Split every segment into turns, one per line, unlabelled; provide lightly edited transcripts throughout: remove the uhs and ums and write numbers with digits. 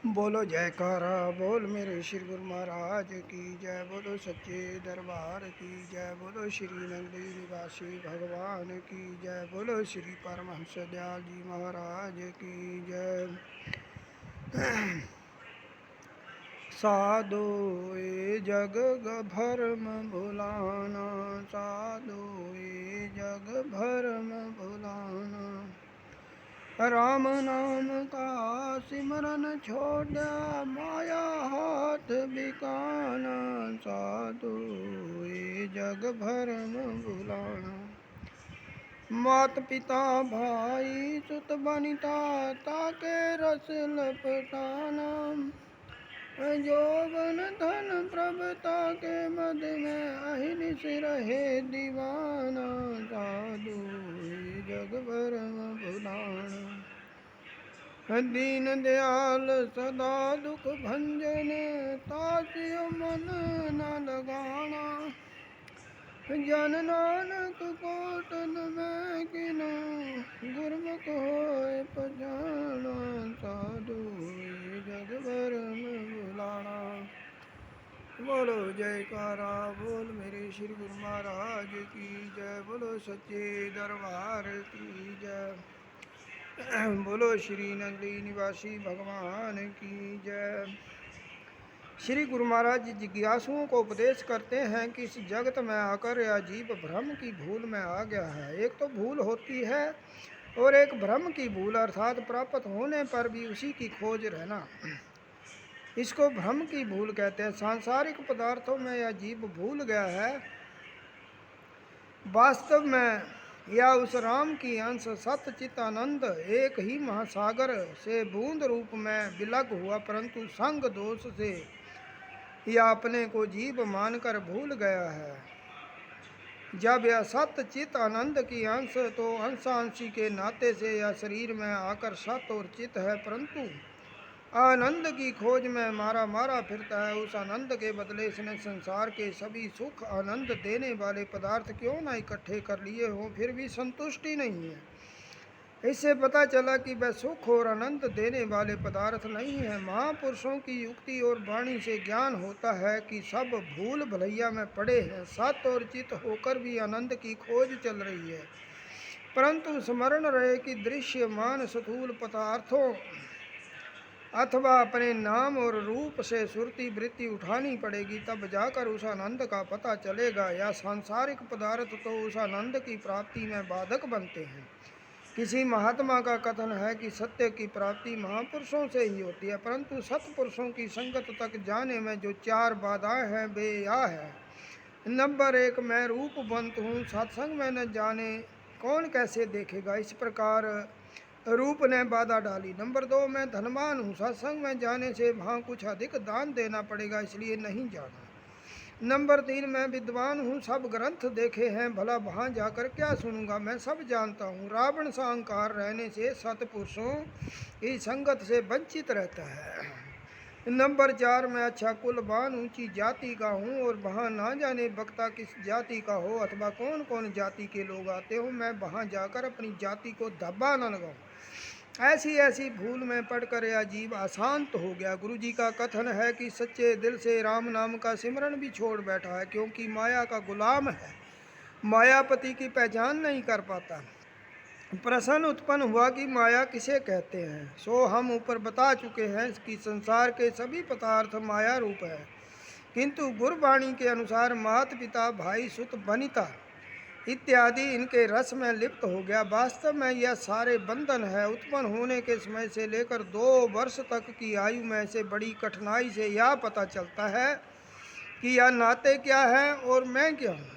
बोलो जयकारा बोल मेरे श्री गुरु महाराज की जय। बोलो सच्चे दरबार की जय। बोलो श्री नगरी निवासी भगवान की जय। बोलो श्री परमहंस दयाल जी महाराज की जय। साधो ए जग भरम भुलाना, साधो ए जग भरम भुलाना। राम नाम का सिमरन छोड़ा, माया हाथ बिकाना। साधु ये जग भरम भुलाना। मात पिता भाई सुत बनिता, ताके रस लपटाना। जोबन धन प्रभुता के मद में, अहिनिस रहे दीवाना। साधु ये जग भरम भुलाना। दीन दयाल सदा दुख भंजन, तासियो मन न लगाना। जन नानक को तन में किनो, गुरमुख होए पछाना। साधु ये जग भरम भुलाना। बोलो जयकारा बोल मेरे श्री गुरु महाराज की जय। बोलो सच्चे दरबार की जय। बोलो श्री नगरी निवासी भगवान की जय। श्री गुरु महाराज जी जिज्ञासुओं को उपदेश करते हैं कि इस जगत में आकर यह जीव भ्रम की भूल में आ गया है। एक तो भूल होती है और एक भ्रम की भूल, अर्थात प्राप्त होने पर भी उसी की खोज रहना, इसको भ्रम की भूल कहते हैं। सांसारिक पदार्थों में यह जीव भूल गया है वास्तव में या उस राम की अंश सत्य चित आनंद एक ही महासागर से बूंद रूप में विलग हुआ, परंतु संग दोष से या अपने को जीव मानकर भूल गया है। जब यह सत्य चित आनंद की अंश तो अंशांशी के नाते से यह शरीर में आकर सत्य और चित है, परंतु आनंद की खोज में मारा मारा फिरता है। उस आनंद के बदले इसने संसार के सभी सुख आनंद देने वाले पदार्थ क्यों न इकट्ठे कर लिए हों, फिर भी संतुष्टि नहीं है। इससे पता चला कि वह सुख और आनंद देने वाले पदार्थ नहीं है। महापुरुषों की युक्ति और वाणी से ज्ञान होता है कि सब भूल भलैया में पड़े हैं, सत्य और चित होकर भी आनंद की खोज चल रही है, परंतु स्मरण रहे कि दृश्यमान स्थूल पदार्थों अथवा अपने नाम और रूप से सुरती वृत्ति उठानी पड़ेगी, तब जाकर उस आनंद का पता चलेगा। या सांसारिक पदार्थ तो उस आनंद की प्राप्ति में बाधक बनते हैं। किसी महात्मा का कथन है कि सत्य की प्राप्ति महापुरुषों से ही होती है, परंतु सत्पुरुषों की संगत तक जाने में जो चार बाधाएं हैं वे यह है। नंबर 1, मैं रूपवंत हूँ, सत्संग में न जाने कौन कैसे देखेगा, इस प्रकार रूप ने बाधा डाली। नंबर 2, मैं धनवान हूँ, सत्संग में जाने से वहाँ कुछ अधिक दान देना पड़ेगा, इसलिए नहीं जाना। नंबर 3, मैं विद्वान हूँ, सब ग्रंथ देखे हैं, भला वहाँ जाकर क्या सुनूंगा, मैं सब जानता हूँ। रावण सा अहंकार रहने से सत्पुरुषों की संगत से वंचित रहता है। नंबर 4, मैं अच्छा कुलवान ऊंची जाति का हूँ और वहाँ ना जाने वक्ता किस जाति का हो अथवा कौन कौन जाति के लोग आते हो, मैं वहाँ जाकर अपनी जाति को धब्बा न लगाऊँ। ऐसी ऐसी भूल में पड़कर यह जीव अशांत हो गया। गुरु जी का कथन है कि सच्चे दिल से राम नाम का सिमरन भी छोड़ बैठा है, क्योंकि माया का गुलाम है, मायापति की पहचान नहीं कर पाता। प्रश्न उत्पन्न हुआ कि माया किसे कहते हैं, सो हम ऊपर बता चुके हैं कि संसार के सभी पदार्थ माया रूप है, किंतु गुरबाणी के अनुसार माता पिता भाई सुत बनिता इत्यादि इनके रस में लिप्त हो गया। वास्तव में यह सारे बंधन है। उत्पन्न होने के समय से लेकर 2 वर्ष तक की आयु में से बड़ी कठिनाई से यह पता चलता है कि यह नाते क्या है और मैं क्या हूँ,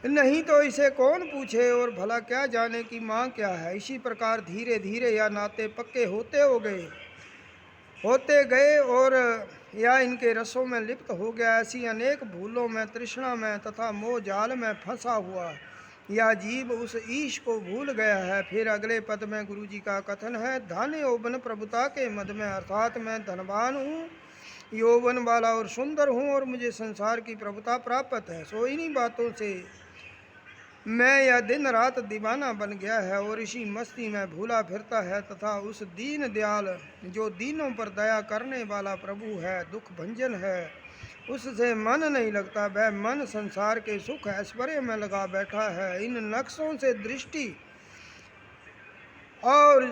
नहीं तो इसे कौन पूछे और भला क्या जाने कि माँ क्या है। इसी प्रकार धीरे धीरे यह नाते पक्के होते गए और या इनके रसों में लिप्त हो गया। ऐसी अनेक भूलों में, तृष्णा में तथा मोह जाल में फंसा हुआ यह जीव उस ईश को भूल गया है। फिर अगले पद में गुरु जी का कथन है, धन यौवन प्रभुता के मद में, अर्थात मैं धनवान हूँ, यौवन वाला और सुंदर हूँ और मुझे संसार की प्रभुता प्राप्त है। सो इन्हीं बातों से मैं यह दिन रात दीवाना बन गया है और इसी मस्ती में भूला फिरता है, तथा उस दीन दयाल जो दीनों पर दया करने वाला प्रभु है, दुख भंजन है, उससे मन नहीं लगता। वह मन संसार के सुख ऐश्वर्य में लगा बैठा है। इन नक्शों से दृष्टि और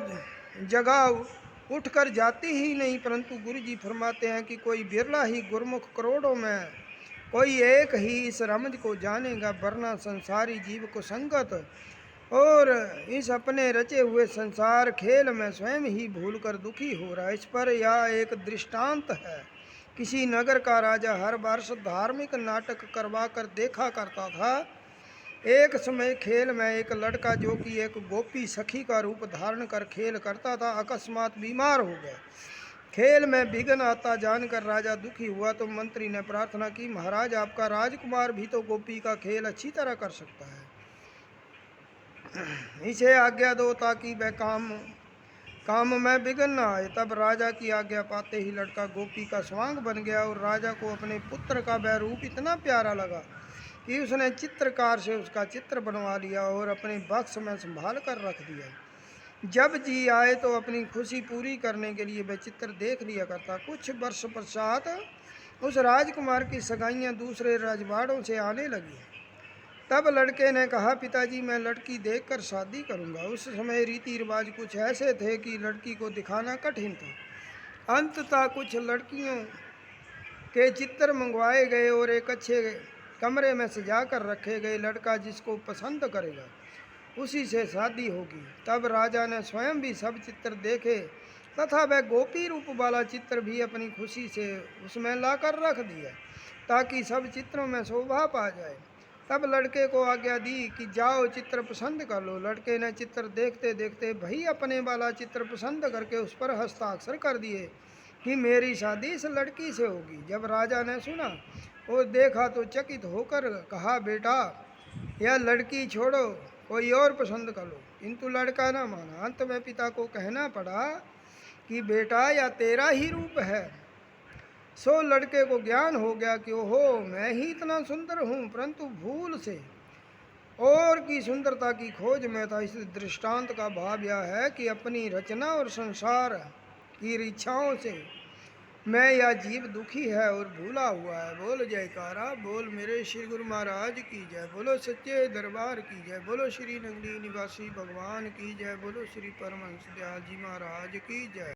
जगह उठकर जाती ही नहीं, परंतु गुरु जी फरमाते हैं कि कोई बिरला ही गुरमुख करोड़ों में कोई एक ही इस रमज को जानेगा, वरना संसारी जीव को संगत और इस अपने रचे हुए संसार खेल में स्वयं ही भूलकर दुखी हो रहा है। इस पर यह एक दृष्टांत है। किसी नगर का राजा हर वर्ष धार्मिक नाटक करवा कर देखा करता था। एक समय खेल में एक लड़का जो कि एक गोपी सखी का रूप धारण कर खेल करता था, अकस्मात बीमार हो गया। खेल में विघ्न आता जानकर राजा दुखी हुआ तो मंत्री ने प्रार्थना की, महाराज आपका राजकुमार भी तो गोपी का खेल अच्छी तरह कर सकता है, इसे आज्ञा दो ताकि वह काम में विघ्न न आए। तब राजा की आज्ञा पाते ही लड़का गोपी का स्वांग बन गया और राजा को अपने पुत्र का वह रूप इतना प्यारा लगा कि उसने चित्रकार से उसका चित्र बनवा लिया और अपने बक्स में संभाल कर रख दिया। जब जी आए तो अपनी खुशी पूरी करने के लिए वह चित्र देख लिया करता। कुछ वर्ष पश्चात उस राजकुमार की सगाइयाँ दूसरे राजवाड़ों से आने लगी। तब लड़के ने कहा, पिताजी मैं लड़की देखकर शादी करूंगा। उस समय रीति रिवाज कुछ ऐसे थे कि लड़की को दिखाना कठिन था। अंततः कुछ लड़कियों के चित्र मंगवाए गए और एक अच्छे कमरे में सजा कर रखे गए। लड़का जिसको पसंद करेगा उसी से शादी होगी। तब राजा ने स्वयं भी सब चित्र देखे तथा वह गोपी रूप वाला चित्र भी अपनी खुशी से उसमें लाकर रख दिया ताकि सब चित्रों में शोभा पा जाए। तब लड़के को आज्ञा दी कि जाओ चित्र पसंद कर लो। लड़के ने चित्र देखते देखते भाई अपने वाला चित्र पसंद करके उस पर हस्ताक्षर कर दिए कि मेरी शादी इस लड़की से होगी। जब राजा ने सुना और देखा तो चकित होकर कहा, बेटा यह लड़की छोड़ो, कोई और पसंद कर लो। किंतु लड़का न माना। अंत में पिता को कहना पड़ा कि बेटा यह तेरा ही रूप है। सो लड़के को ज्ञान हो गया कि ओहो मैं ही इतना सुंदर हूँ, परंतु भूल से और की सुंदरता की खोज में था। इस दृष्टांत का भाव यह है कि अपनी रचना और संसार की इच्छाओं से मैं यह जीव दुखी है और भूला हुआ है। बोल जयकारा, बोल मेरे श्री गुरु महाराज की जय, बोलो सच्चे दरबार की जय, बोलो श्री नगरी निवासी भगवान की जय, बोलो श्री परमहंस दयाल जी महाराज की जय।